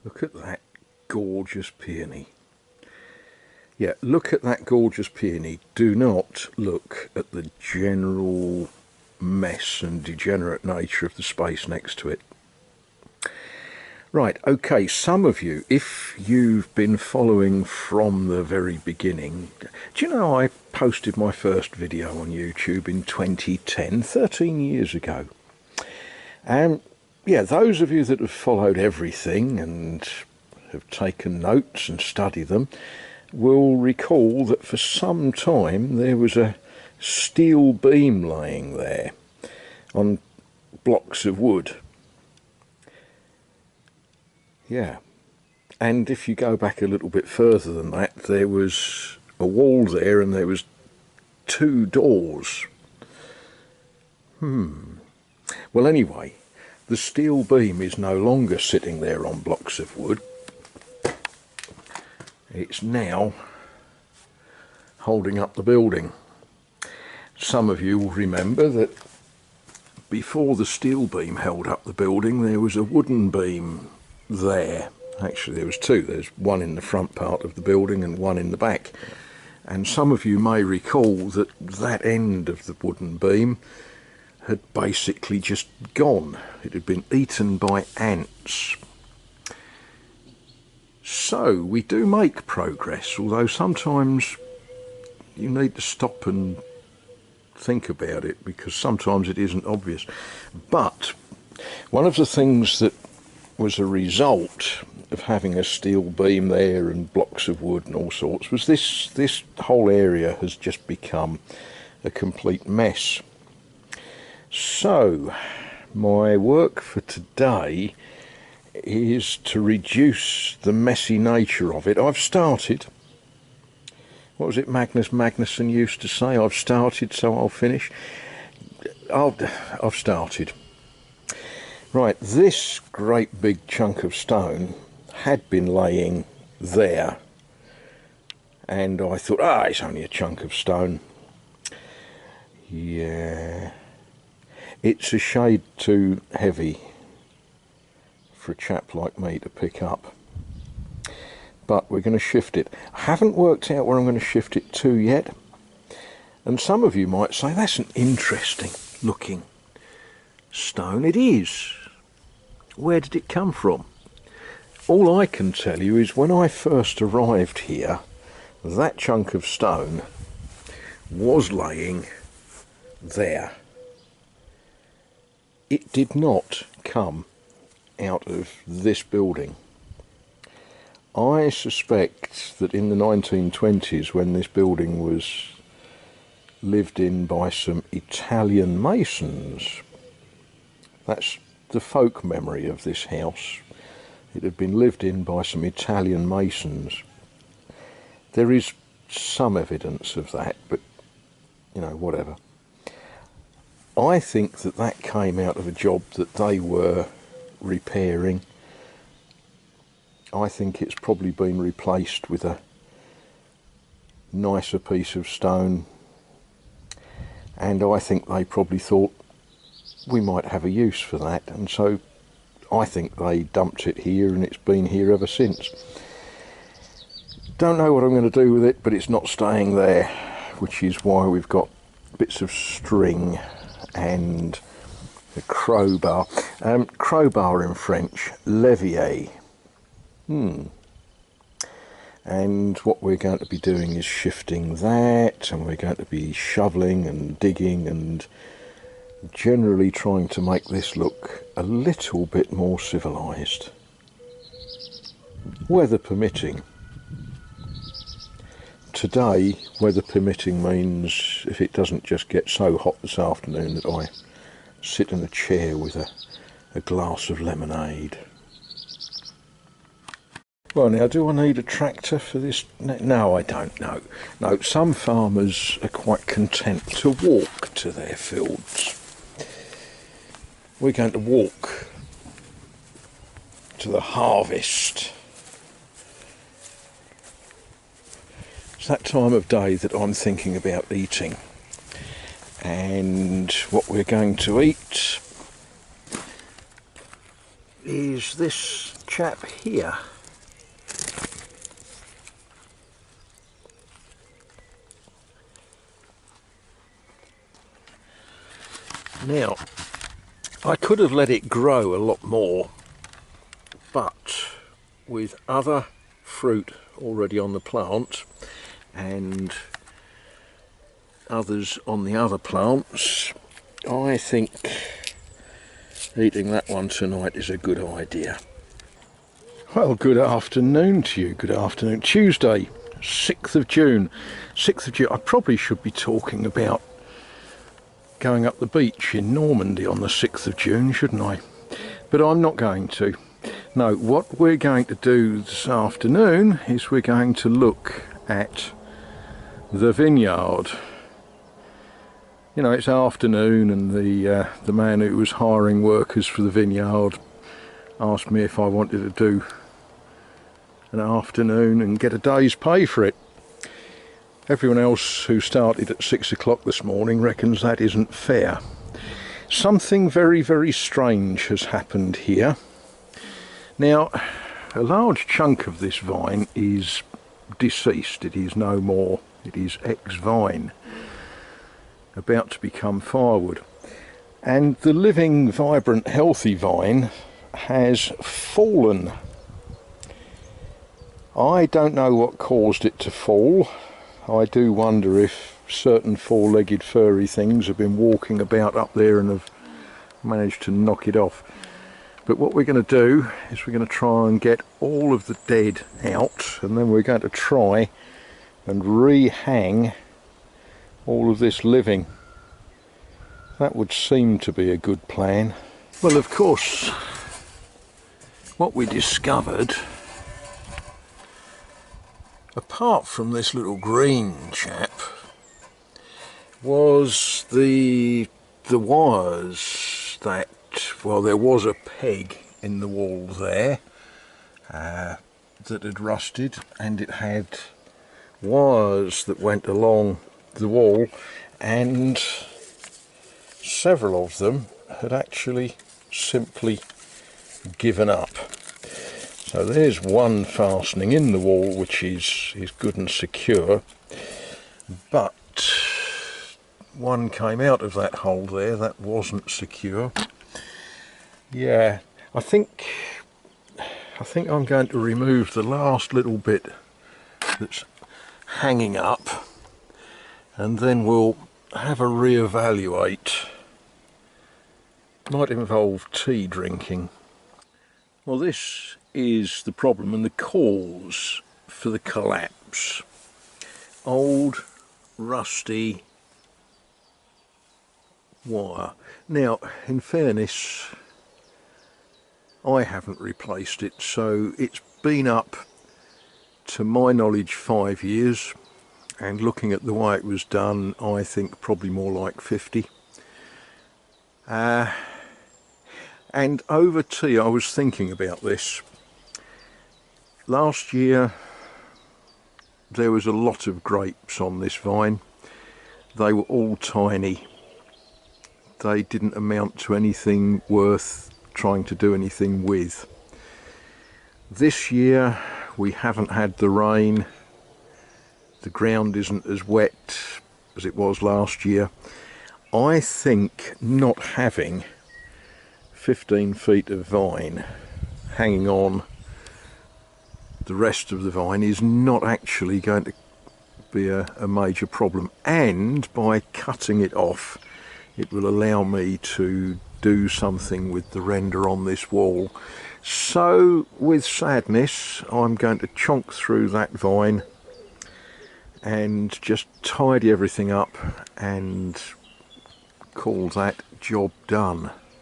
Look at that gorgeous peony. Yeah, look at that gorgeous peony. Do not look at the general mess and degenerate nature of the space next to it. Right, okay, some of you, if you've been following from the very beginning, do you know I posted my first video on YouTube in 2010, 13 years ago. And yeah, those of you that have followed everything and have taken notes and studied them will recall that for some time there was a steel beam laying there on blocks of wood. Yeah, and if you go back a little bit further than that, there was a wall there and there was 2 doors. Well, anyway, the steel beam is no longer sitting there on blocks of wood. It's now holding up the building. Some of you will remember that before the steel beam held up the building, there was a wooden beam there. Actually, there was 2. There's one in the front part of the building and one in the back. And some of you may recall that that end of the wooden beam had basically just gone. It had been eaten by ants. So we do make progress, although sometimes you need to stop and think about it because sometimes it isn't obvious. But one of the things that was a result of having a steel beam there and blocks of wood and all sorts was this whole area has just become a complete mess. So my work for today is to reduce the messy nature of it. I've started. What was it Magnus Magnusson used to say? I've started, so I'll finish. I've started. Right, this great big chunk of stone had been laying there, and I thought, it's only a chunk of stone. Yeah, it's a shade too heavy for a chap like me to pick up, but we're going to shift it. I haven't worked out where I'm going to shift it to yet, and some of you might say that's an interesting looking stone. It is. Where did it come from? All I can tell you is when I first arrived here, that chunk of stone was laying there. It did not come out of this building. I suspect that in the 1920s, when this building was lived in by some Italian masons, that's the folk memory of this house. It had been lived in by some Italian masons. There is some evidence of that, but you know, whatever. I think that that came out of a job that they were repairing. I think it's probably been replaced with a nicer piece of stone, and I think they probably thought we might have a use for that, and so I think they dumped it here and it's been here ever since. Don't know what I'm going to do with it, but it's not staying there, which is why we've got bits of string and a crowbar. Crowbar in French, levier. And what we're going to be doing is shifting that, and we're going to be shoveling and digging and generally trying to make this look a little bit more civilized, weather permitting. Today, weather permitting means if it doesn't just get so hot this afternoon that I sit in a chair with a glass of lemonade. Well, now, do I need a tractor for this? No, I don't know. No, some farmers are quite content to walk to their fields. We're going to walk to the harvest. It's that time of day that I'm thinking about eating. And what we're going to eat is this chap here. Now, I could have let it grow a lot more, but with other fruit already on the plant and others on the other plants, I think eating that one tonight is a good idea. Well, good afternoon to you. Good afternoon. Tuesday, 6th of June. 6th of June. I probably should be talking about going up the beach in Normandy on the 6th of June, shouldn't I? But I'm not going to. No, what we're going to do this afternoon is we're going to look at the vineyard. You know, it's afternoon, and the man who was hiring workers for the vineyard asked me if I wanted to do an afternoon and get a day's pay for it. Everyone else who started at 6 o'clock this morning reckons that isn't fair. Something very, very strange has happened here. Now, a large chunk of this vine is deceased. It is no more. It is ex-vine, about to become firewood. And the living, vibrant, healthy vine has fallen. I don't know what caused it to fall. I do wonder if certain four-legged furry things have been walking about up there and have managed to knock it off. But what we're going to do is we're going to try and get all of the dead out, and then we're going to try and rehang all of this living. That would seem to be a good plan. Well, of course, what we discovered, apart from this little green chap, was the wires that, well, there was a peg in the wall there that had rusted, and it had wires that went along the wall, and several of them had actually simply given up. So there's one fastening in the wall which is good and secure, but one came out of that hole there that wasn't secure. Yeah, I think I'm going to remove the last little bit that's hanging up, and then we'll have a re-evaluate. Might involve tea drinking. Well, this is the problem and the cause for the collapse. Old, rusty wire. Now, in fairness, I haven't replaced it, so it's been up, to my knowledge, 5 years, and looking at the way it was done, I think probably more like 50. And over tea I was thinking about this. Last year there was a lot of grapes on this vine. They were all tiny. They didn't amount to anything worth trying to do anything with. This year we haven't had the rain. The ground isn't as wet as it was last year. I think not having 15 feet of vine hanging on the rest of the vine is not actually going to be a major problem, and by cutting it off it will allow me to do something with the render on this wall. So with sadness I'm going to chonk through that vine and just tidy everything up and call that job done.